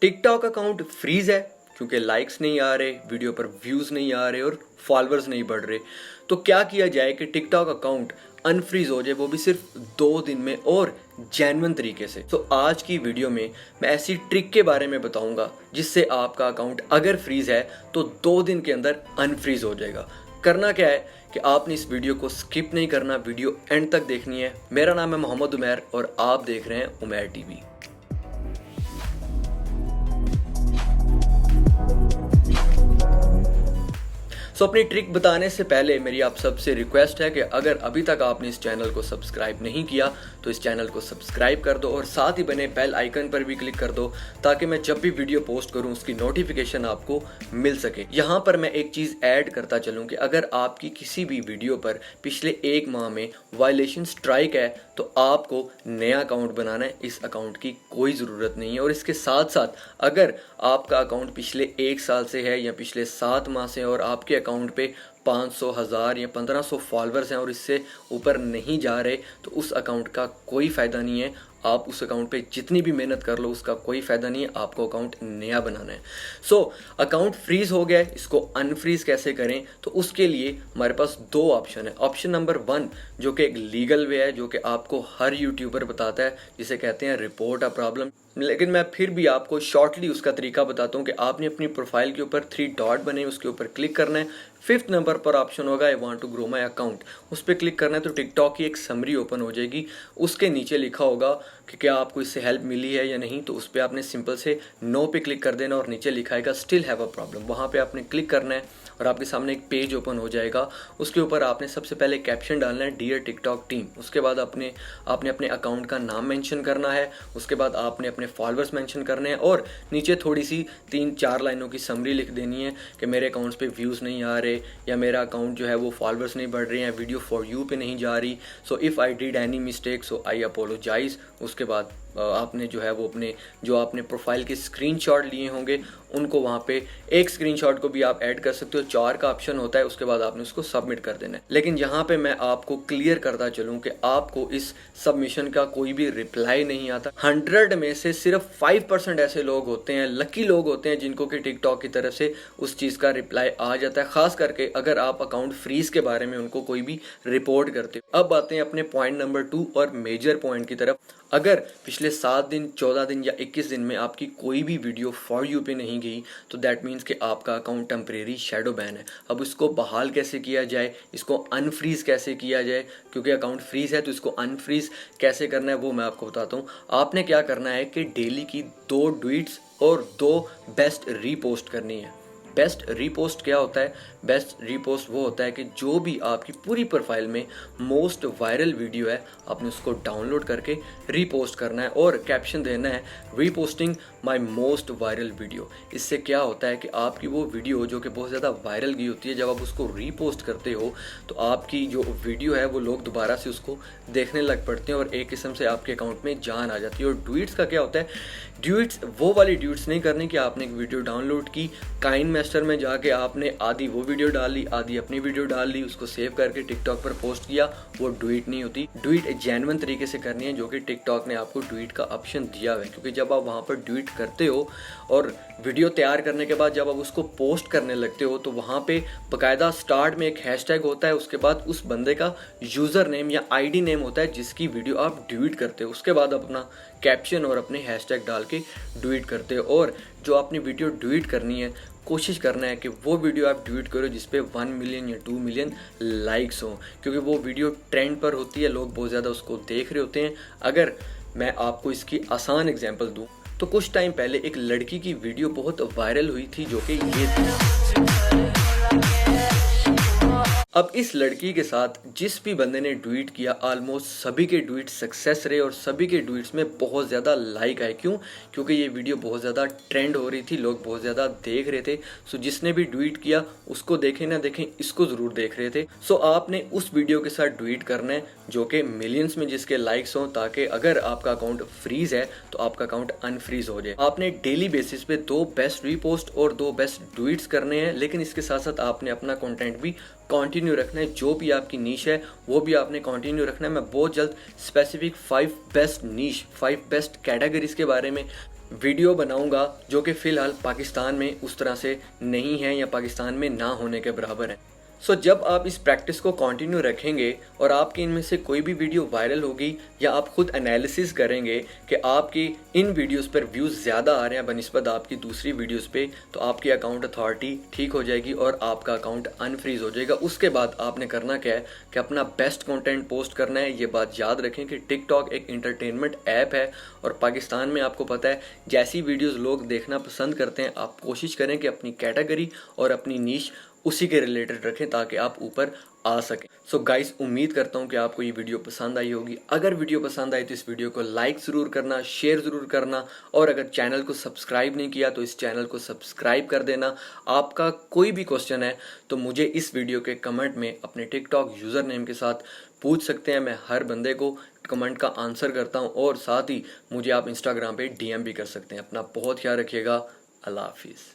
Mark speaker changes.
Speaker 1: TikTok account freeze है क्योंकि likes नहीं आ रहे, वीडियो पर व्यूज नहीं आ रहे और फॉलोअर्स नहीं बढ़ रहे। तो क्या किया जाए कि टिकटॉक अकाउंट अनफ्रीज हो जाए, वो भी सिर्फ 2 दिन में और जेन्युइन तरीके से। तो आज की वीडियो में मैं ऐसी ट्रिक के बारे में बताऊंगा जिससे आपका अकाउंट अगर फ्रीज है तो 2 दिन के अंदर अनफ्रीज हो जाएगा। करना क्या है कि आपने इस वीडियो को स्किप नहीं करना, वीडियो एंड तक देखनी है। मेरा नाम है मोहम्मद उमैर और आप देख रहे हैं उमैर टीवी। तो अपनी ट्रिक बताने से पहले मेरी आप सबसे रिक्वेस्ट है कि अगर अभी तक आपने इस चैनल को सब्सक्राइब नहीं किया तो इस चैनल को सब्सक्राइब कर दो और साथ ही बने बेल आइकन पर भी क्लिक कर दो ताकि मैं जब भी वीडियो पोस्ट करूं उसकी नोटिफिकेशन आपको मिल सके। यहाँ पर मैं एक चीज़ ऐड करता चलूँ कि अगर आपकी किसी भी वीडियो पर पिछले 1 माह में वायलेशन स्ट्राइक है तो आपको नया अकाउंट बनाना है, इस अकाउंट की कोई ज़रूरत नहीं है। और इसके साथ साथ अगर आपका अकाउंट पिछले 1 साल से है या पिछले 7 माह से और आपके अकाउंट पे 500, 1000 या 1500 फॉलोअर्स हैं और इससे ऊपर नहीं जा रहे तो उस अकाउंट का कोई फ़ायदा नहीं है। आप उस अकाउंट पे जितनी भी मेहनत कर लो उसका कोई फ़ायदा नहीं है, आपको अकाउंट नया बनाना है। सो अकाउंट फ्रीज़ हो गया है, इसको अनफ्रीज़ कैसे करें? तो उसके लिए हमारे पास 2 ऑप्शन है। ऑप्शन नंबर 1 जो कि एक लीगल वे है, जो कि आपको हर यूट्यूबर बताता है, जिसे कहते हैं रिपोर्ट अ प्रॉब्लम। लेकिन मैं फिर भी आपको शॉर्टली उसका तरीका बताता हूँ कि आपने अपनी प्रोफाइल के ऊपर 3 डॉट बने, उसके ऊपर क्लिक करना है। 5th नंबर पर ऑप्शन होगा I want to grow my account, उस पर क्लिक करना है तो टिकटॉक की एक समरी ओपन हो जाएगी। उसके नीचे लिखा होगा कि क्या आपको इससे हेल्प मिली है या नहीं, तो उस पर आपने सिंपल से नो पे क्लिक कर देना और नीचे लिखा है स्टिल हैव अ प्रॉब्लम, वहाँ पे आपने क्लिक करना है और आपके सामने एक पेज ओपन हो जाएगा। उसके ऊपर आपने सबसे पहले कैप्शन डालना है डियर टिकटॉक टीम। उसके बाद आपने अपने अकाउंट का नाम मेंशन करना है। उसके बाद आपने अपने फॉलोअर्स मेंशन करने हैं और नीचे थोड़ी सी 3-4 लाइनों की समरी लिख देनी है कि मेरे अकाउंट्स पे व्यूज़ नहीं आ रहे या मेरा अकाउंट जो है वो फॉलोअर्स नहीं बढ़ रहे हैं, वीडियो फॉर यू पे नहीं जा रही, so if I did any mistake so I apologise. उसके बाद आपने जो है वो अपने जो आपने प्रोफाइल के स्क्रीनशॉट लिए होंगे उनको वहाँ पे एक स्क्रीनशॉट को भी आप ऐड कर सकते हो। 4 का ऑप्शन होता है, उसके बाद आपने उसको सबमिट कर देना है। लेकिन यहाँ पे मैं आपको क्लियर करता चलूँ कि आपको इस सबमिशन का कोई भी रिप्लाई नहीं आता। 100 में से सिर्फ 5% ऐसे लोग होते हैं, लकी लोग होते हैं, जिनको कि टिकटॉक की तरफ से उस चीज़ का रिप्लाई आ जाता है, खास करके अगर आप अकाउंट फ्रीज के बारे में उनको कोई भी रिपोर्ट करते हो। अब आते हैं अपने पॉइंट नंबर 2 और मेजर पॉइंट की तरफ। अगर पिछले 7 दिन, 14 दिन या 21 दिन में आपकी कोई भी वीडियो फॉर यू पे नहीं गई तो दैट मीन्स कि आपका अकाउंट टेम्परेरी शैडो बैन है। अब इसको बहाल कैसे किया जाए, इसको अनफ्रीज कैसे किया जाए, क्योंकि अकाउंट फ्रीज है तो इसको अनफ्रीज कैसे करना है वो मैं आपको बताता हूँ। आपने क्या करना है कि डेली की 2 ट्वीट्स और 2 बेस्ट रीपोस्ट करनी है। बेस्ट रीपोस्ट क्या होता है? बेस्ट रीपोस्ट वो होता है कि जो भी आपकी पूरी प्रोफाइल में मोस्ट वायरल वीडियो है आपने उसको डाउनलोड करके रीपोस्ट करना है और कैप्शन देना है reposting my most viral video. इससे क्या होता है कि आपकी वो वीडियो जो कि बहुत ज़्यादा वायरल गई होती है, जब आप उसको रीपोस्ट करते हो तो आपकी जो वीडियो है वो लोग दोबारा से उसको देखने लग पड़ते हैं और एक किस्म से आपके अकाउंट में जान आ जाती है। और ड्यूट्स का क्या होता है? ड्यूट्स वो वाली ड्यूट्स नहीं करनी कि आपने एक वीडियो डाउनलोड की, काइन मास्टर में जाके आपने आधी वो वीडियो डाल ली, आधी अपनी वीडियो डाल ली, उसको सेव करके टिकटॉक पर पोस्ट किया, वो ड्यूट नहीं होती। ड्यूट जेन्युइन तरीके से करनी है, जो कि टिकटॉक ने आपको ड्यूट का ऑप्शन दिया हुआ है। क्योंकि जब आप वहाँ पर ड्यूट करते हो और वीडियो तैयार करने के बाद जब आप उसको पोस्ट करने लगते हो तो वहाँ पे बाकायदा स्टार्ट में एक हैशटैग होता है, उसके बाद उस बंदे का यूज़र नेम या आईडी नेम होता है जिसकी वीडियो आप ड्यूट करते हो। उसके बाद अपना कैप्शन और अपने हैशटैग डाल के ड्यूट करते हो। और जो आपने वीडियो ड्यूट करनी है, कोशिश करना है कि वो वीडियो आप ड्यूट करो जिस पे 1 मिलियन या 2 मिलियन लाइक्स हो, क्योंकि वो वीडियो ट्रेंड पर होती है, लोग बहुत ज़्यादा उसको देख रहे होते हैं। अगर मैं आपको इसकी आसान एग्जांपल दूं तो कुछ टाइम पहले एक लड़की की वीडियो बहुत वायरल हुई थी जो कि ये थी। अब इस लड़की के साथ जिस भी बंदे ने ट्वीट किया ऑलमोस्ट सभी के ट्वीट सक्सेस रहे और सभी के ट्वीट्स में बहुत ज़्यादा लाइक आए। क्यों? क्योंकि ये वीडियो बहुत ज़्यादा ट्रेंड हो रही थी, लोग बहुत ज़्यादा देख रहे थे। सो जिसने भी ट्वीट किया उसको देखें ना देखें, इसको ज़रूर देख रहे थे। सो आपने उस वीडियो के साथ ट्वीट करना है जो कि मिलियंस में जिसके लाइक्स हों, ताकि अगर आपका अकाउंट फ्रीज है तो आपका अकाउंट अनफ्रीज हो जाए। आपने डेली बेसिस पे 2 बेस्ट रीपोस्ट और 2 बेस्ट ट्वीट्स करने हैं, लेकिन इसके साथ साथ आपने अपना कंटेंट भी कंटिन्यू रखना है। जो भी आपकी नीश है वो भी आपने कंटिन्यू रखना है। मैं बहुत जल्द स्पेसिफिक 5 बेस्ट नीश, 5 बेस्ट कैटेगरीज के बारे में वीडियो बनाऊंगा जो कि फ़िलहाल पाकिस्तान में उस तरह से नहीं है या पाकिस्तान में ना होने के बराबर है। सो जब आप इस प्रैक्टिस को कंटिन्यू रखेंगे और आपकी इनमें से कोई भी वीडियो वायरल होगी या आप खुद एनालिसिस करेंगे कि आपकी इन वीडियोस पर व्यूज़ ज़्यादा आ रहे हैं बनिस्बत आपकी दूसरी वीडियोस पे, तो आपकी अकाउंट अथॉरिटी ठीक हो जाएगी और आपका अकाउंट अनफ्रीज हो जाएगा। उसके बाद आपने करना क्या है कि अपना बेस्ट कंटेंट पोस्ट करना है। ये बात याद रखें कि टिकटॉक एक इंटरटेनमेंट ऐप है और पाकिस्तान में आपको पता है जैसी वीडियोज़ लोग देखना पसंद करते हैं, आप कोशिश करें कि अपनी कैटेगरी और अपनी नीश उसी के रिलेटेड रखें ताकि आप ऊपर आ सकें। सो गाइस, उम्मीद करता हूं कि आपको ये वीडियो पसंद आई होगी। अगर वीडियो पसंद आई तो इस वीडियो को लाइक ज़रूर करना, शेयर ज़रूर करना और अगर चैनल को सब्सक्राइब नहीं किया तो इस चैनल को सब्सक्राइब कर देना। आपका कोई भी क्वेश्चन है तो मुझे इस वीडियो के कमेंट में अपने टिकटॉक यूज़र नेम के साथ पूछ सकते हैं। मैं हर बंदे को कमेंट का आंसर करता हूँ और साथ ही मुझे आप इंस्टाग्राम पे DM भी कर सकते हैं। अपना बहुत ख्याल रखिएगा। अल्लाह हाफिज़।